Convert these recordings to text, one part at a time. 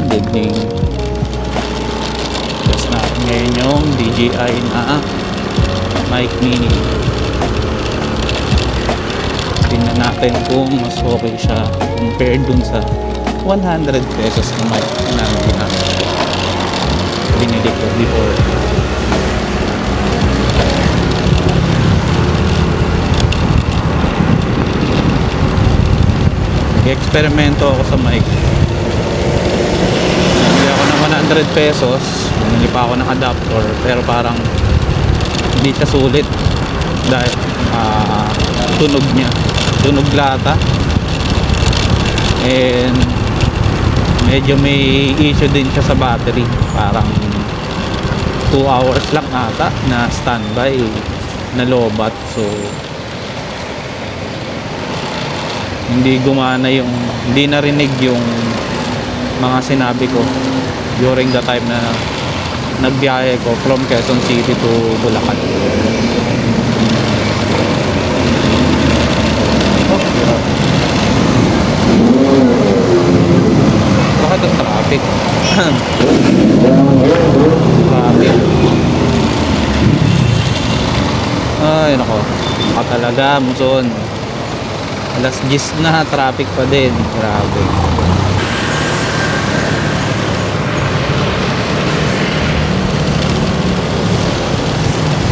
deadening. Test natin ngayon yung DJI na mic mini. Tingnan natin kung mas okay siya compared dun sa 100 pesos na mic na binili ko before. Nag-eksperimento ako sa mic. Bili ako ng 100 pesos, bumili pa ako ng adapter, pero parang hindi siya sulit dahil tunog niya, tunog lata, and medyo may issue din siya sa battery. Parang 2 hours lang ata na standby na lobat, so hindi gumana yung, hindi narinig yung mga sinabi ko during the time na nagbiyahe ko from Quezon City to Bulacan. Bakit ang traffic? Traffic. Ay nako, baka talaga muson. Alas 10 na, traffic pa din. Grabe.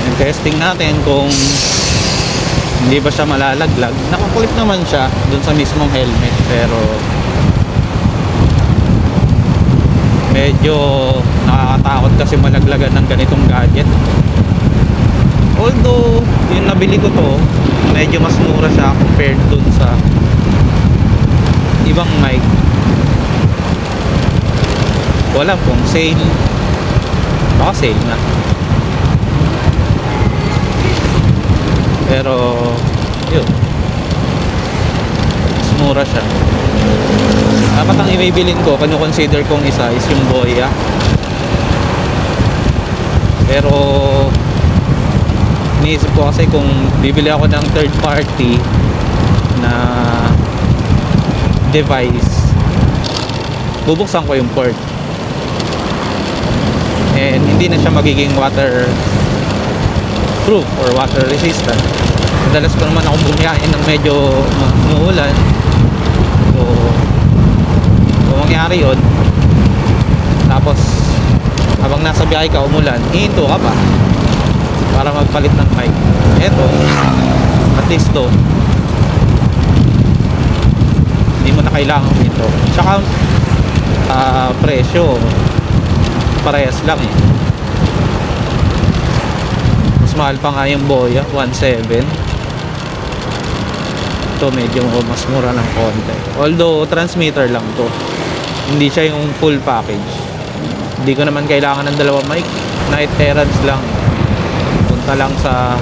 Yung testing natin kung hindi ba siya malalaglag. Nakakulit naman siya dun sa mismong helmet, pero medyo nakakatakot kasi malaglagan ng ganitong gadget. Although yung nabili ko to, medyo mas mura siya compared dun sa ibang mic. Wala kung sale, baka sale na, pero yun, mas mura siya. Dapat ang ibibilin ko, kino-consider kong isa is yung Boya, pero iniisip ko kasi kung bibili ako ng third party na device, bubuksan ko yung port, and hindi na siya magiging water proof or water resistant. Madalas ko naman ako bumiyahin ng medyo umuulan, so kung mangyari yun, tapos habang nasa biyahe ka umulan, hihinto ka pa para magpalit ng mic. Eto, at least to, hindi mo na kailangan ito. Tsaka presyo parehas lang eh. Mas mahal pa nga yung Boya, 1.7. Ito medyo mas mura ng konti, although transmitter lang to, hindi siya yung full package. Hindi ko naman kailangan ng dalawang mic, night errands lang, punta lang sa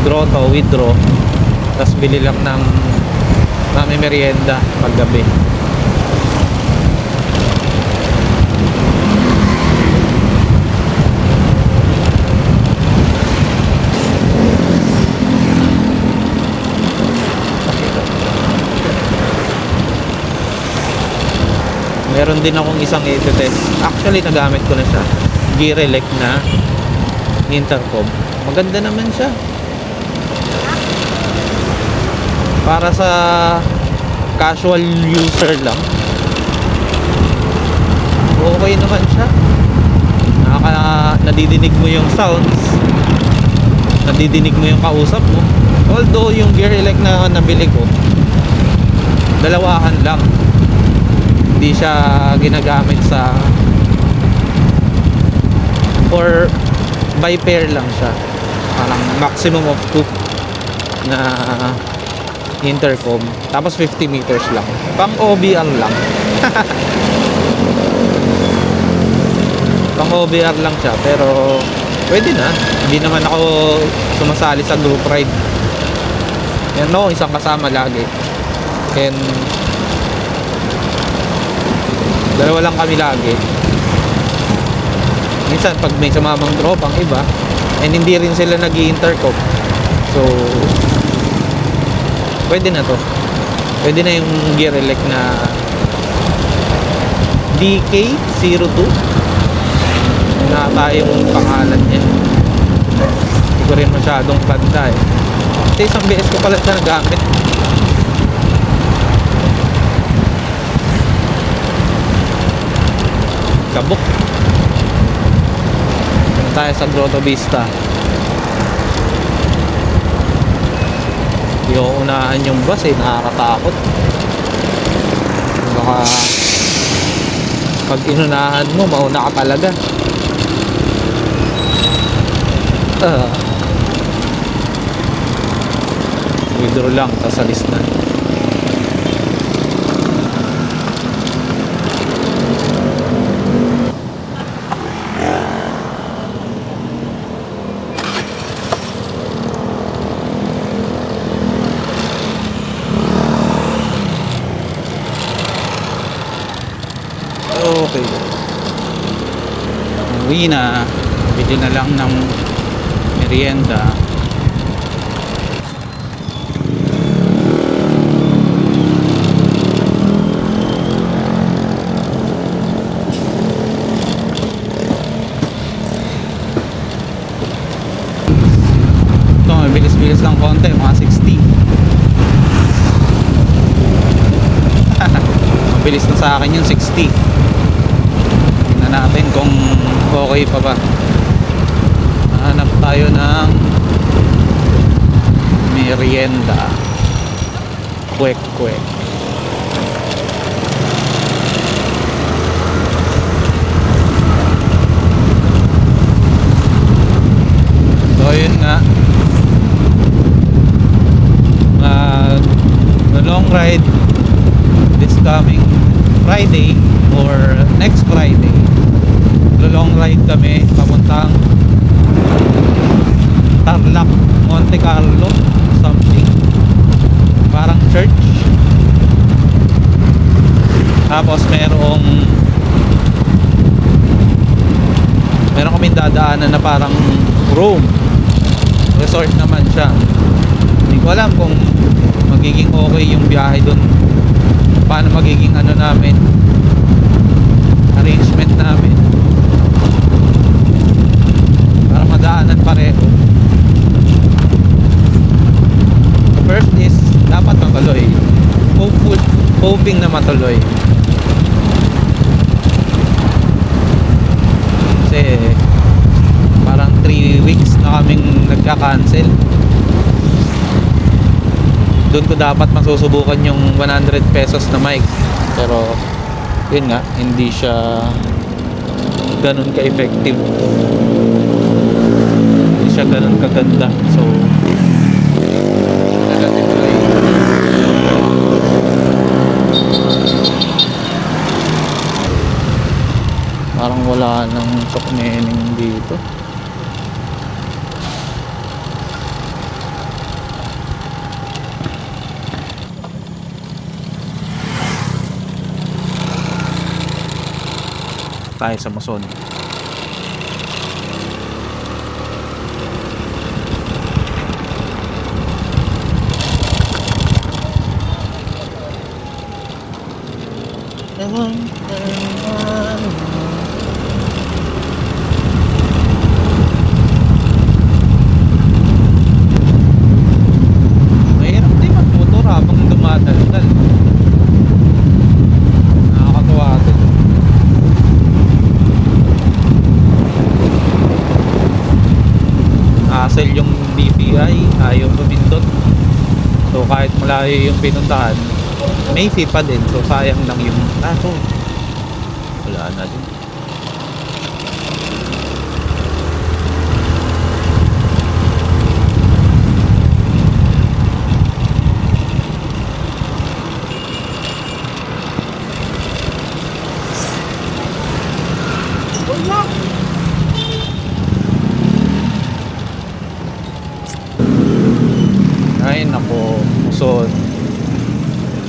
grotto, withdraw, tapos bili lang ng merienda paggabi. Meron din akong isang i-test. Actually, nagamit ko na siya. Gear-Elect na intercom. Maganda naman siya. Para sa casual user lang, okay naman siya. Nadidinig mo yung sounds, nadidinig mo yung kausap mo. Although yung Gear-Elect na nabili ko, dalawahan lang, hindi siya ginagamit sa, or by pair lang siya. Parang maximum of 2 na intercom, tapos 50 meters lang, pang OBR lang. Pang OBR lang siya, pero pwede na. Hindi naman ako sumasali sa group ride. Yan, no, isang kasama lagi, and dalawa lang kami lagi. Minsan pag may sumamang tropang iba, and hindi rin sila nag-i-intercom, so pwede na to. Pwede na yung Gear-Elect na DK02 na tayong pangalan niya. Hindi ko rin masyadong tanda eh. Kasi isang beses ko pala siya nagamit. Kabuk. Punta tayo sa Grotto Vista. Hindi ko unahan yung bus eh, nakakatakot. Baka pag inunahan mo, mauna ka talaga. Withdraw lang, tapos alis na. Okay. Uwi na. Bili na lang ng merienda. Ito, bilis-bilis lang konti, mga 60. Mabilis na sa akin yung 60. Tingnan natin kung okay pa ba. Hanap tayo ng merienda. Kwek. So yun nga, the long ride this coming Friday or next Friday, long ride kami papuntang Tarlac, Monte Carlo, something, parang church. Tapos meron kaming dadaanan na parang Rome resort naman siya. Hindi ko alam kung magiging okay yung biyahe dun, paano magiging ano namin, arrangement namin para madaanan pareho. First is dapat matuloy, hoping na matuloy, kasi parang 3 weeks na kaming nagka-cancel. Doon ko dapat masusubukan yung 100 pesos na mic, pero yun nga, hindi siya ganun ka-effective, hindi siya ganun kaganda. So parang wala nang choknening dito. Tayo sa Mason. Mahirap din magmotor habang dumadaldal. Nakakatuwa din. Hassle yung DPI, ayaw pumindot. So kahit malayo yung pinuntahan, may fee pa din. So sayang lang yung wala na din. Ay nako, Muson,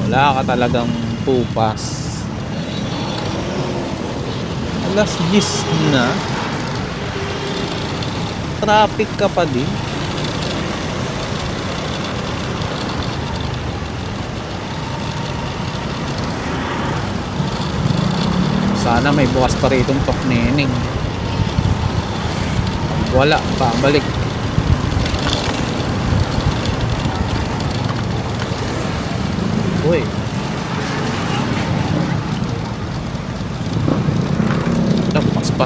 wala ka talagang pupas. Alas 10 na, traffic ka pa din. Sana may bukas pa rito tok neneng. Wala, pabalik. Uy. Bukas pa.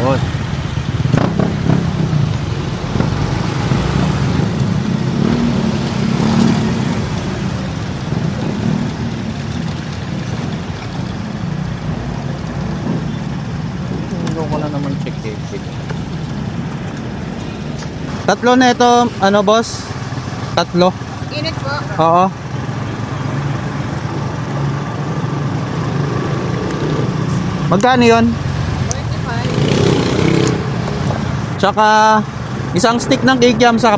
Yun. Hindi ko na naman check it. Tatlo na ito, ano boss? Tatlo? Init po. Oo. Magkano yun? 45. Tsaka isang stick ng kikiam sa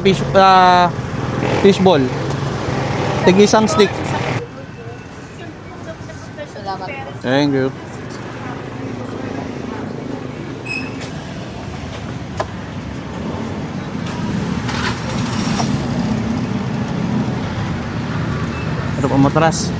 fishball. Tig isang stick. Salamat po. Thank you. Ano pa matras?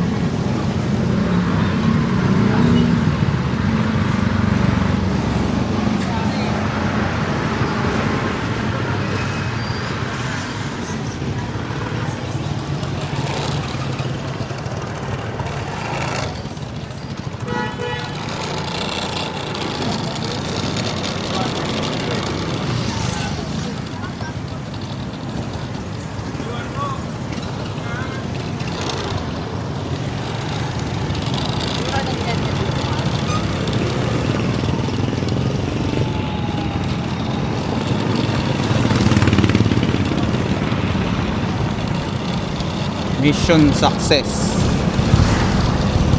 Mission success.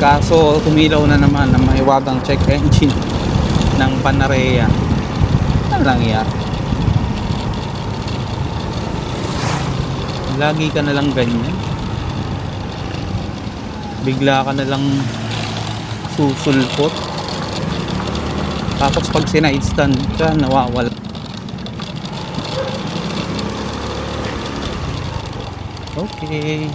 Kaso tumilaw na naman ang mahiwagang check engine ng Panarea. Ano lang yan? Lagi ka na lang ganyan. Bigla ka na lang susulpot. Tapos pag sina-stand ka, nawawala. Okay.